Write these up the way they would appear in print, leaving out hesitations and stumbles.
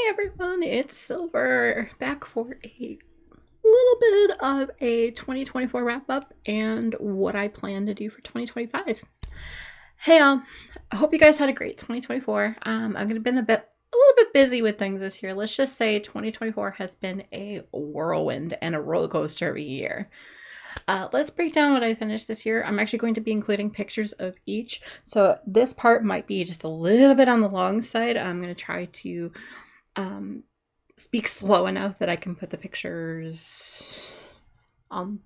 Hey everyone, it's Silver back for a little bit of a 2024 wrap up and what I plan to do for 2025. Hey y'all, I hope you guys had a great 2024. I'm gonna been a little bit busy with things this year. Let's just say 2024 has been a whirlwind and a roller coaster of a year. Let's break down what I finished this year. I'm actually going to be including pictures of each, so this part might be just a little bit on the long side. I'm going to try to speak slow enough that I can put the pictures on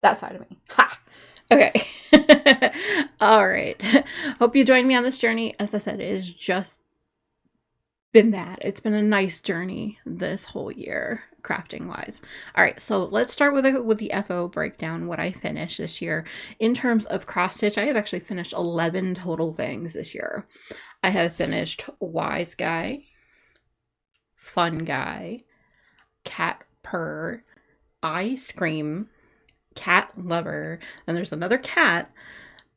that side of me. Ha! Okay. All right. Hope you join me on this journey. As I said, it has just been that. It's been a nice journey this whole year, crafting wise. All right, so let's start with the FO breakdown, what I finished this year. In terms of cross stitch, I have actually finished 11 total things this year. I have finished Wise Guy, Fun Guy, Cat Purr, I Scream, Cat Lover, and there's another cat,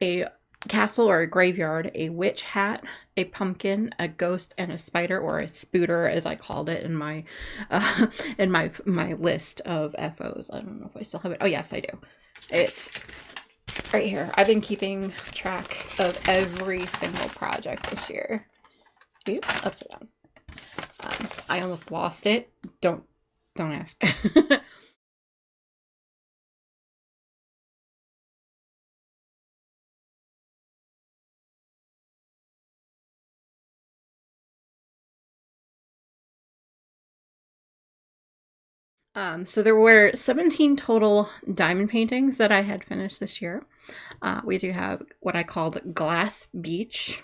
a castle or a graveyard, a witch hat, a pumpkin, a ghost, and a spider, or a spooter as I called it in my my list of FOs. I don't know if I still have it. Oh yes, I do. It's right here. I've been keeping track of every single project this year. Oops, upside down. I almost lost it. Don't ask. So there were 17 total diamond paintings that I had finished this year. We do have what I called Glass Beach,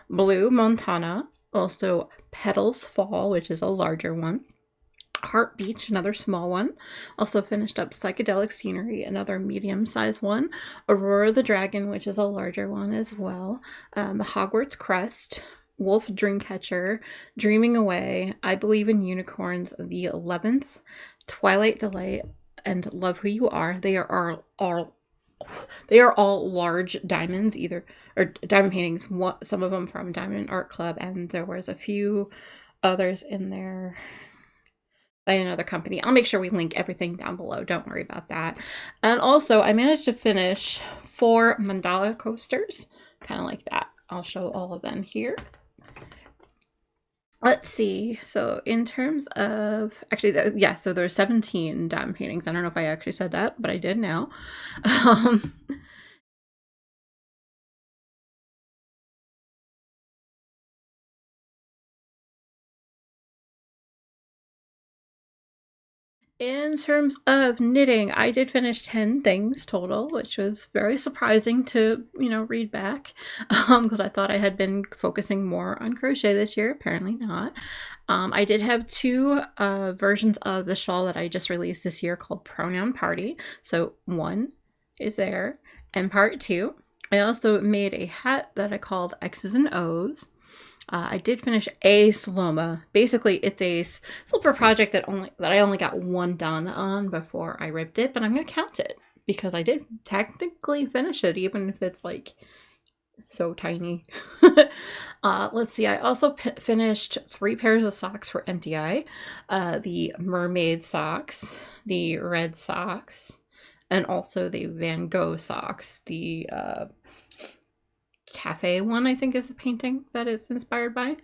Blue Montana, also Petals Fall, which is a larger one, Heart Beach, another small one. Also finished up Psychedelic Scenery, another medium-sized one, Aurora the Dragon, which is a larger one as well, the Hogwarts Crest, Wolf Dreamcatcher, Dreaming Away, I Believe in Unicorns, The 11th, Twilight Delight, and Love Who You Are. They are all large diamonds, or diamond paintings. Some of them from Diamond Art Club, and there was a few others in there by another company. I'll make sure we link everything down below. Don't worry about that. And also, I managed to finish 4 mandala coasters, kind of like that. I'll show all of them here. Let's see. So in terms of, actually, yeah, so there's 17 diamond paintings. I don't know if I actually said that, but I did now. In terms of knitting, I did finish 10 things total, which was very surprising to, read back, because I thought I had been focusing more on crochet this year. Apparently not. I did have 2 versions of the shawl that I just released this year called Pronoun Party. So 1 is there, and part 2. I also made a hat that I called X's and O's. I did finish a Saloma. Basically, it's a silver project that I only got 1 done on before I ripped it, but I'm going to count it because I did technically finish it, even if it's like so tiny. Let's see. I also finished 3 pairs of socks for MTI. The mermaid socks, the red socks, and also the Van Gogh socks. The cafe one, I think, is the painting that it's inspired by.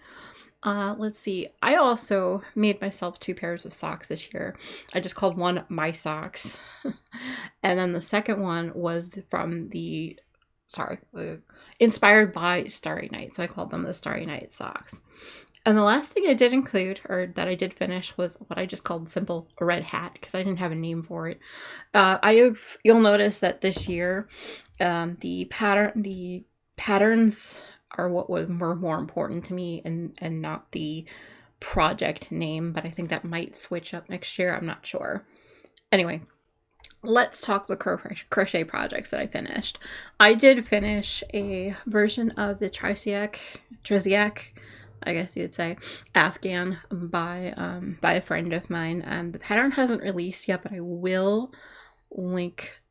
Let's see. I also made myself 2 pairs of socks this year. I just called one My Socks. And then the second one was from inspired by Starry Night. So I called them the Starry Night socks. And the last thing I did include, or that I did finish, was what I just called simple red hat, because I didn't have a name for it. You'll notice that this year, the patterns are what were more important to me, and not the project name, but I think that might switch up next year. I'm not sure. Anyway, let's talk the crochet projects that I finished. I did finish a version of the Triziac, I guess you would say, Afghan by a friend of mine. The pattern hasn't released yet, but I will link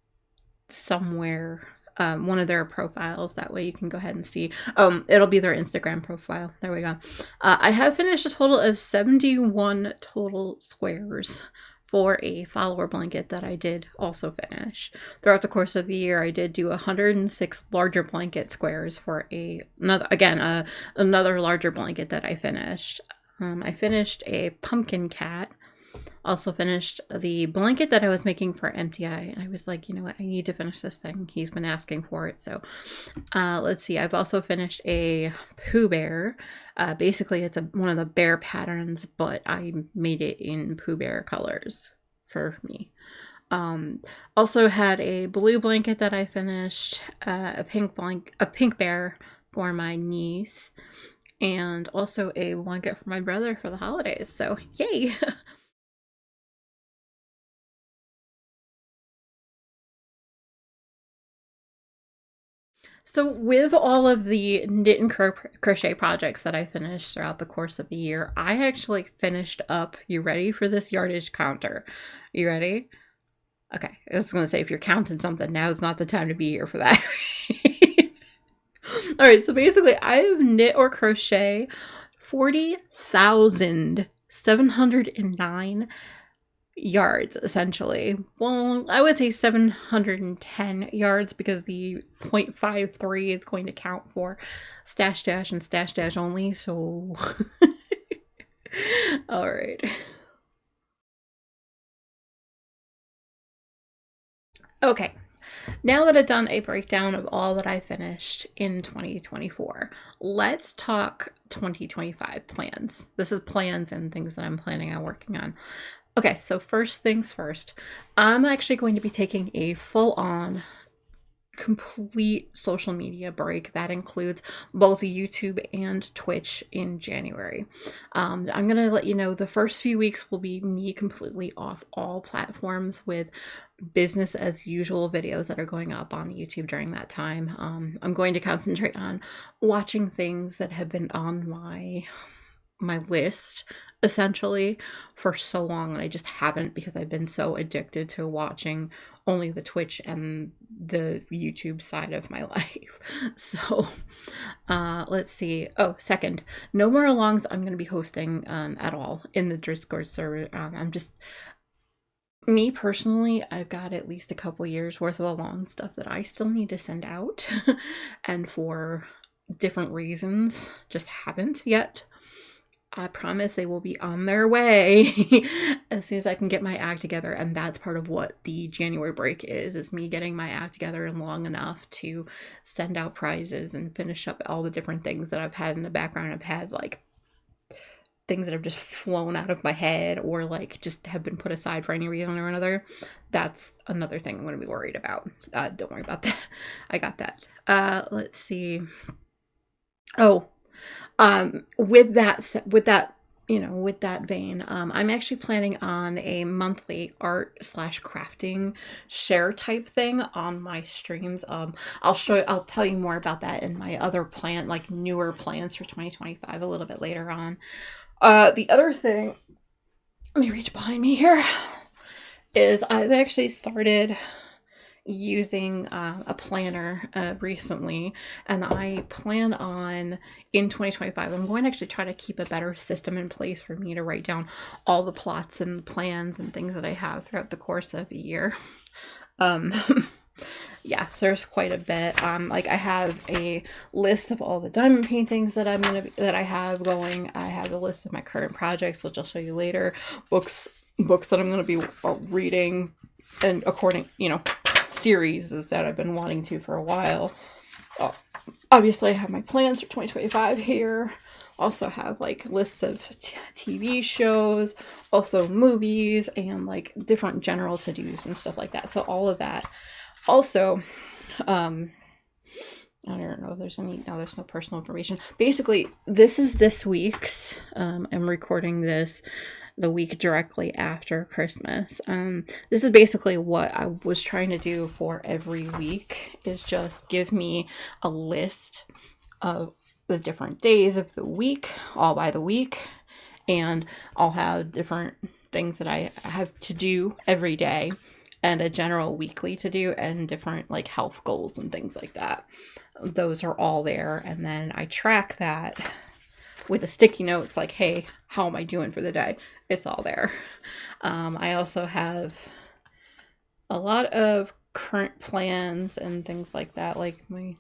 somewhere one of their profiles. That way you can go ahead and see. It'll be their Instagram profile. There we go. I have finished a total of 71 total squares for a follower blanket that I did also finish. Throughout the course of the year, I did do 106 larger blanket squares for another larger blanket that I finished. I finished a pumpkin cat. Also finished the blanket that I was making for MTI. And I was like, you know what? I need to finish this thing. He's been asking for it. So let's see. I've also finished a Pooh Bear. Basically, it's one of the bear patterns, but I made it in Pooh Bear colors for me. Also had a blue blanket that I finished, a pink bear for my niece, and also a blanket for my brother for the holidays. So yay! So with all of the knit and crochet projects that I finished throughout the course of the year, I actually finished up, you ready for this yardage counter? You ready? Okay, I was going to say, if you're counting something, now's not the time to be here for that. All right, so basically I've knit or crochet 40,709 yards, essentially. Well, I would say 710 yards because the 0.53 is going to count for stash dash and stash dash only, so all right. Okay, now that I've done a breakdown of all that I finished in 2024, let's talk 2025 plans. This is plans and things that I'm planning on working on. Okay, so first things first, I'm actually going to be taking a full-on complete social media break that includes both YouTube and Twitch in January. I'm going to let you know the first few weeks will be me completely off all platforms with business as usual videos that are going up on YouTube during that time. I'm going to concentrate on watching things that have been on my list essentially for so long, and I just haven't because I've been so addicted to watching only the Twitch and the YouTube side of my life. So let's see. Oh, second, no more alongs I'm going to be hosting at all in the Discord server. I'm just, me personally, I've got at least a couple years worth of along stuff that I still need to send out and for different reasons just haven't yet. I promise they will be on their way as soon as I can get my act together. And that's part of what the January break is me getting my act together long enough to send out prizes and finish up all the different things that I've had in the background. I've had like things that have just flown out of my head or like just have been put aside for any reason or another. That's another thing I'm going to be worried about. Don't worry about that. I got that. Let's see. Oh, with that vein, I'm actually planning on a monthly art / crafting share type thing on my streams. I'll tell you more about that in my other plan, like newer plans for 2025 a little bit later on. The other thing, let me reach behind me here, is I've actually started using a planner recently, and I plan on in 2025 I'm going to actually try to keep a better system in place for me to write down all the plots and plans and things that I have throughout the course of the year. Yeah, so there's quite a bit. Like I have a list of all the diamond paintings that I have going. I have a list of my current projects, which I'll show you later. Books that I'm going to be reading, and according, series is that I've been wanting to for a while. Obviously I have my plans for 2025 here. Also have like lists of TV shows, also movies, and like different general to-dos and stuff like that. So all of that. Also, I don't know if there's there's no personal information. Basically, this is this week's, I'm recording this the week directly after Christmas. This is basically what I was trying to do for every week, is just give me a list of the different days of the week, all by the week, and I'll have different things that I have to do every day. and a general weekly to do, and different like health goals and things like that. Those are all there. And then I track that with a sticky note. It's like, hey, how am I doing for the day? It's all there. I also have a lot of current plans and things like that, like my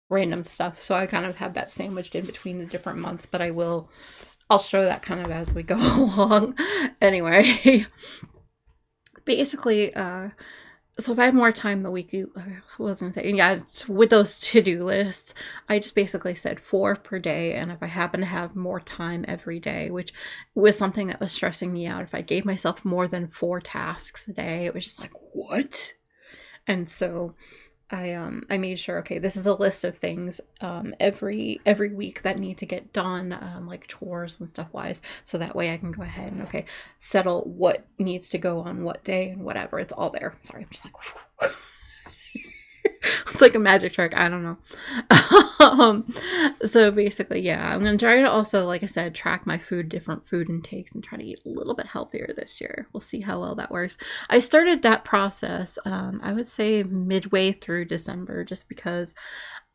random stuff. So I kind of have that sandwiched in between the different months, but I'll show that kind of as we go along. Anyway, basically, so if I have more time the week, I was gonna say, yeah, with those to-do lists, I just basically said 4 per day. And if I happen to have more time every day, which was something that was stressing me out, if I gave myself more than 4 tasks a day, it was just like, what? And so I made sure, okay, this is a list of things every week that need to get done, like chores and stuff wise, so that way I can go ahead and, okay, settle what needs to go on what day and whatever. It's all there. Sorry, I'm just like it's like a magic trick. I don't know. So basically, yeah, I'm going to try to also, like I said, track my different food intakes, and try to eat a little bit healthier this year. We'll see how well that works. I started that process, I would say midway through December, just because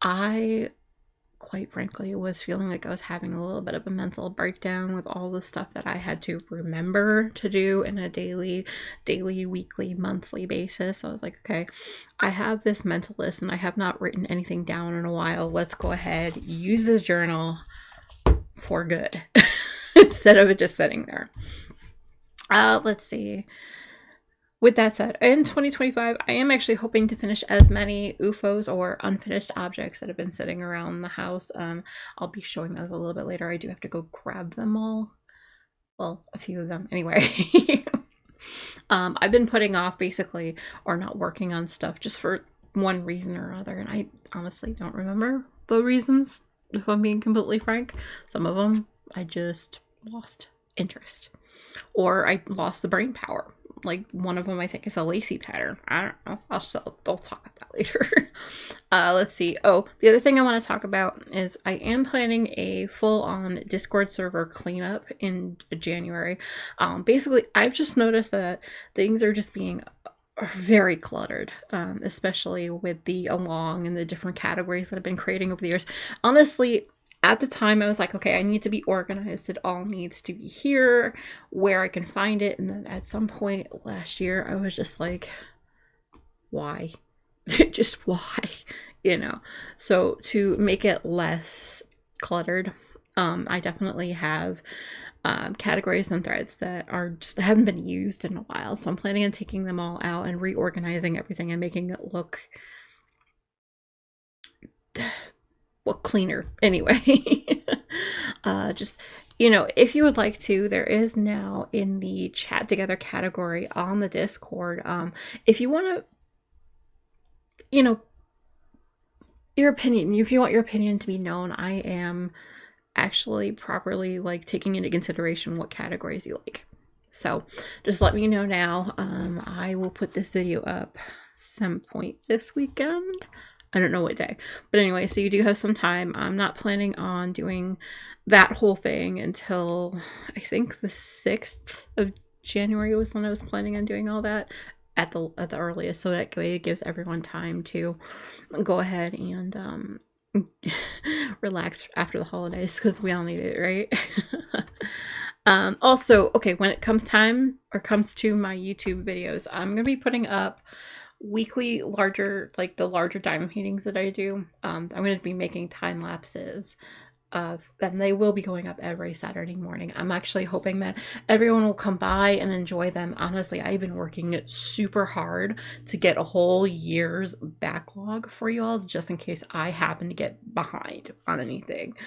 I, quite frankly, was feeling like I was having a little bit of a mental breakdown with all the stuff that I had to remember to do in a daily, weekly, monthly basis. I was like, okay, I have this mental list and I have not written anything down in a while. Let's go ahead, use this journal for good instead of it just sitting there. Let's see. With that said, in 2025, I am actually hoping to finish as many UFOs or unfinished objects that have been sitting around the house. I'll be showing those a little bit later. I do have to go grab them all. Well, a few of them anyway. I've been putting off basically, or not working on stuff just for one reason or other. And I honestly don't remember the reasons, if I'm being completely frank. Some of them, I just lost interest, or I lost the brain power. Like one of them, I think, is a lacy pattern. I don't know. I'll talk about that later. Let's see. Oh, the other thing I want to talk about is I am planning a full-on Discord server cleanup in January. Basically, I've just noticed that things are just being very cluttered, especially with the along and the different categories that I've been creating over the years. Honestly, at the time, I was like, okay, I need to be organized. It all needs to be here where I can find it. And then at some point last year, I was just like, why? Just why? You know? So to make it less cluttered, I definitely have categories and threads that haven't been used in a while. So I'm planning on taking them all out and reorganizing everything and making it look cleaner anyway. Just, if you would like to, there is now in the chat together category on the Discord, if you want to, your opinion, if you want your opinion to be known, I am actually properly like taking into consideration what categories you like. So just let me know now. I will put this video up some point this weekend. I don't know what day, but anyway, so you do have some time. I'm not planning on doing that whole thing until I think the 6th of January was when I was planning on doing all that at the earliest. So that way it gives everyone time to go ahead and relax after the holidays, because we all need it, right? Also, okay, when it comes to my YouTube videos, I'm gonna be putting up weekly larger diamond paintings that I do. I'm going to be making time lapses of, and they will be going up every Saturday morning. I'm actually hoping that everyone will come by and enjoy them. Honestly, I've been working super hard to get a whole year's backlog for you all, just in case I happen to get behind on anything.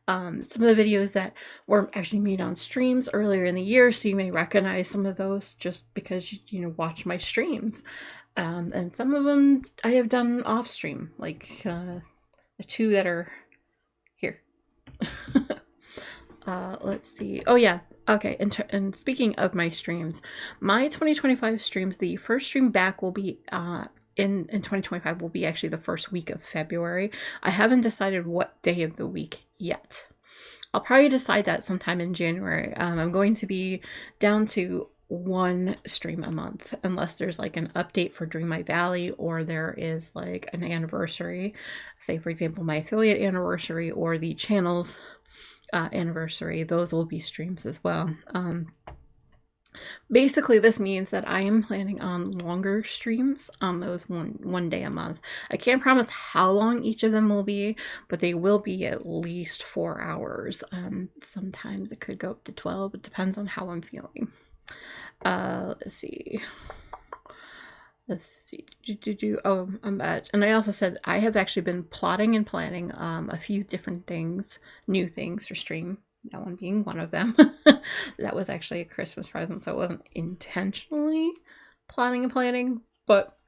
Some of the videos that were actually made on streams earlier in the year, so you may recognize some of those just because you watch my streams. And some of them I have done off stream, like the 2 that are here. Let's see. Oh yeah. Okay. And speaking of my streams, my 2025 streams, the first stream back will be in 2025 will be actually the first week of February. I haven't decided what day of the week yet. I'll probably decide that sometime in January. I'm going to be down to one stream a month, unless there's like an update for Dream My Valley, or there is like an anniversary, say for example my affiliate anniversary or the channel's anniversary. Those will be streams as well. Basically, this means that I am planning on longer streams on those one day a month. I can't promise how long each of them will be, but they will be at least 4 hours. Sometimes it could go up to 12. It depends on how I'm feeling. Let's see. Oh, I'm at, and I also said I have actually been plotting and planning a few different things, new things for stream. That one being one of them. That was actually a Christmas present, so it wasn't intentionally plotting and planning, but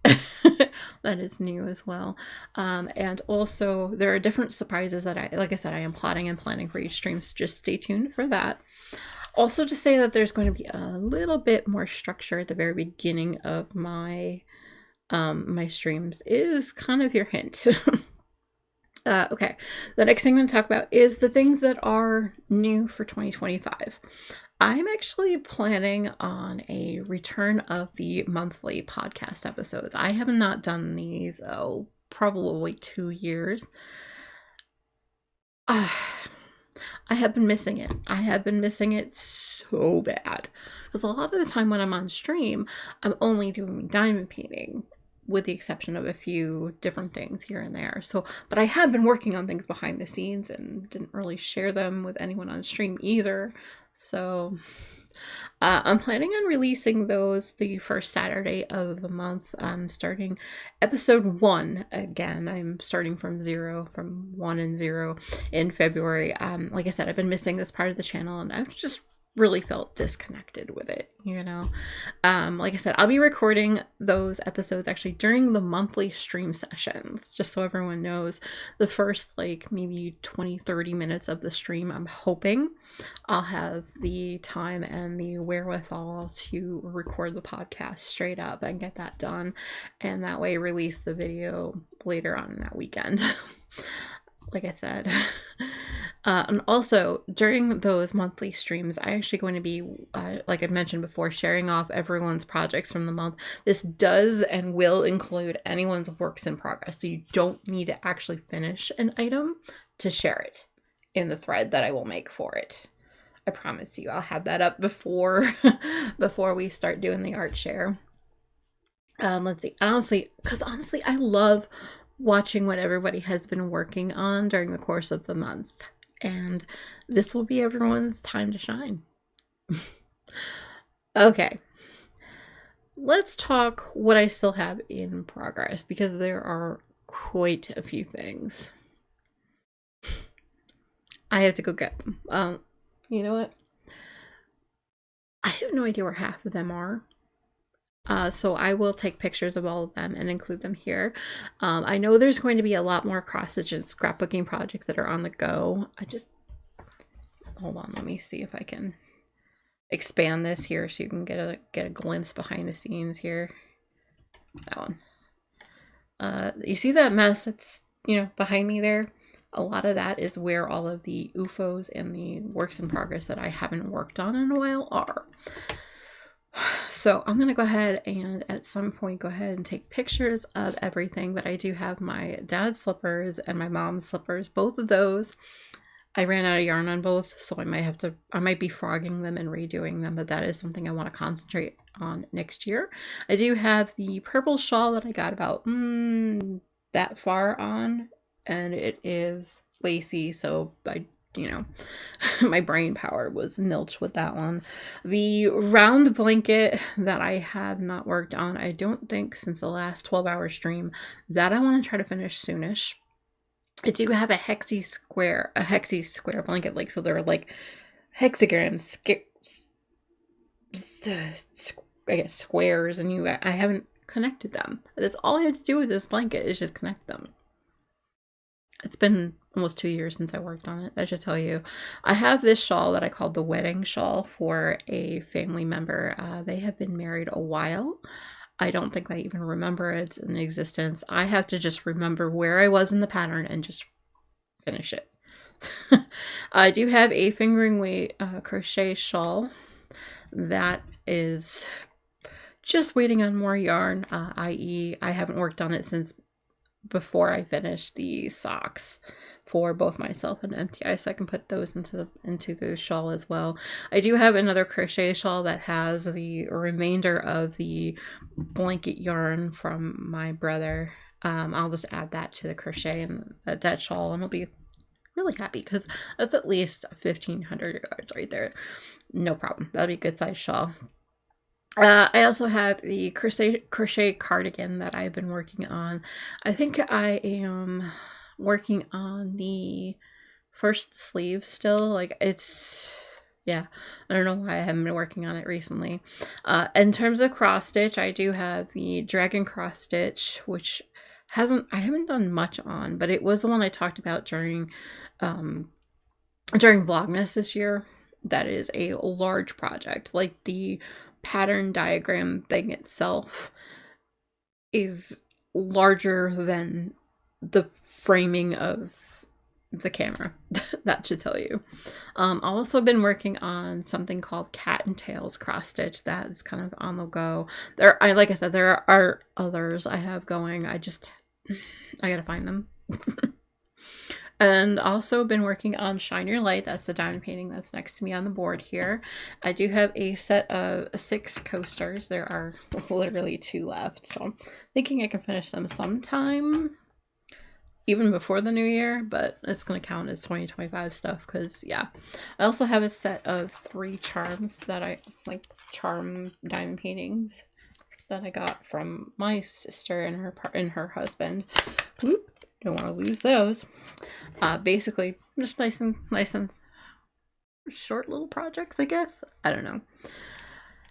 that is new as well. And also there are different surprises that like I said, I am plotting and planning for each stream, so just stay tuned for that. Also to say that there's going to be a little bit more structure at the very beginning of my my streams is kind of your hint. Okay, the next thing I'm going to talk about is the things that are new for 2025. I'm actually planning on a return of the monthly podcast episodes. I have not done these, probably 2 years. I have been missing it. I have been missing it so bad. Because a lot of the time when I'm on stream, I'm only doing diamond painting, with the exception of a few different things here and there. So, but I have been working on things behind the scenes and didn't really share them with anyone on stream either. So I'm planning on releasing those the first Saturday of the month. I'm starting episode 1 again. I'm starting from 1 and 0 in February. Like I said, I've been missing this part of the channel, and I've just really felt disconnected with it, you know. Like I said, I'll be recording those episodes actually during the monthly stream sessions, just so everyone knows. The first like maybe 20-30 minutes of the stream, I'm hoping I'll have the time and the wherewithal to record the podcast straight up and get that done, and that way release the video later on in that weekend. Like I said. And also during those monthly streams, I actually going to be, like I mentioned before, sharing off everyone's projects from the month. This does and will include anyone's works in progress. So you don't need to actually finish an item to share it in the thread that I will make for it. I promise you, I'll have that up before we start doing the art share. Let's see. Honestly, I love watching what everybody has been working on during the course of the month. And this will be everyone's time to shine. Okay. Let's talk what I still have in progress, because there are quite a few things. I have to go get them. You know what? I have no idea where half of them are. So I will take pictures of all of them and include them here. I know there's going to be a lot more cross-stitch and scrapbooking projects that are on the go. Hold on, let me see if I can expand this here so you can get a glimpse behind the scenes here. That one. You see that mess that's, behind me there? A lot of that is where all of the UFOs and the works in progress that I haven't worked on in a while are. So I'm going to go ahead and at some point go ahead and take pictures of everything, but I do have my dad's slippers and my mom's slippers. Both of those, I ran out of yarn on both, so I might be frogging them and redoing them, but that is something I want to concentrate on next year. I do have the purple shawl that I got about that far on, and it is lacy, so my brain power was nilch with that one. The round blanket that I have not worked on, I don't think since the last 12-hour stream, that I want to try to finish soonish. I do have a hexy square blanket, like, so they're like hexagrams, I guess squares, and I haven't connected them. That's all I had to do with this blanket, is just connect them. It's been almost 2 years since I worked on it, I should tell you. I have this shawl that I called the wedding shawl for a family member. They have been married a while. I don't think I even remember it's in existence. I have to just remember where I was in the pattern and just finish it. I do have a fingering weight crochet shawl that is just waiting on more yarn, i.e. I haven't worked on it since before I finish the socks for both myself and MTI, so I can put those into the shawl as well. I do have another crochet shawl that has the remainder of the blanket yarn from my brother. I'll just add that to the crochet and that shawl, and I'll be really happy because that's at least 1,500 yards right there. No problem. That'll be a good size shawl. I also have the crochet cardigan that I've been working on. I think I am working on the first sleeve still. Like, it's, yeah, I don't know why I haven't been working on it recently. In terms of cross stitch, I do have the dragon cross stitch, which I haven't done much on, but it was the one I talked about during Vlogmas this year. That is a large project. Like, the pattern diagram thing itself is larger than the framing of the camera. That should tell you. I've also been working on something called cat and tails cross stitch. That is kind of on the go. Like I said, there are others I have going. I gotta find them. And also been working on Shine Your Light. That's the diamond painting that's next to me on the board here. I do have a set of 6 coasters. There are literally 2 left, so I'm thinking I can finish them sometime, even before the new year, but it's going to count as 2025 stuff because, yeah. I also have a set of 3 charms that I like, charm diamond paintings that I got from my sister and her husband. Oop. Don't want to lose those. Basically, just nice and short little projects, I guess. I don't know.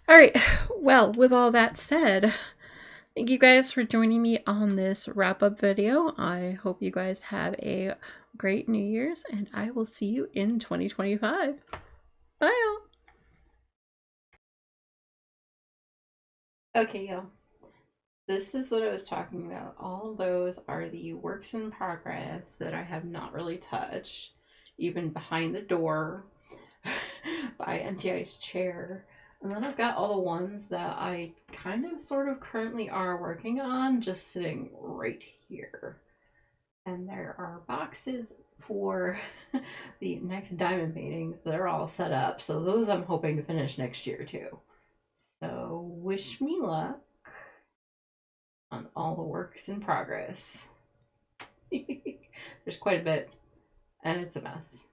All right. Well, with all that said, thank you guys for joining me on this wrap-up video. I hope you guys have a great New Year's, and I will see you in 2025. Bye, y'all. Okay, y'all. This is what I was talking about. All those are the works in progress that I have not really touched, even behind the door by NTI's chair. And then I've got all the ones that I kind of sort of currently are working on just sitting right here. And there are boxes for the next diamond paintings. They're all set up. So those I'm hoping to finish next year too. So wish me luck on all the works in progress. There's quite a bit, and it's a mess.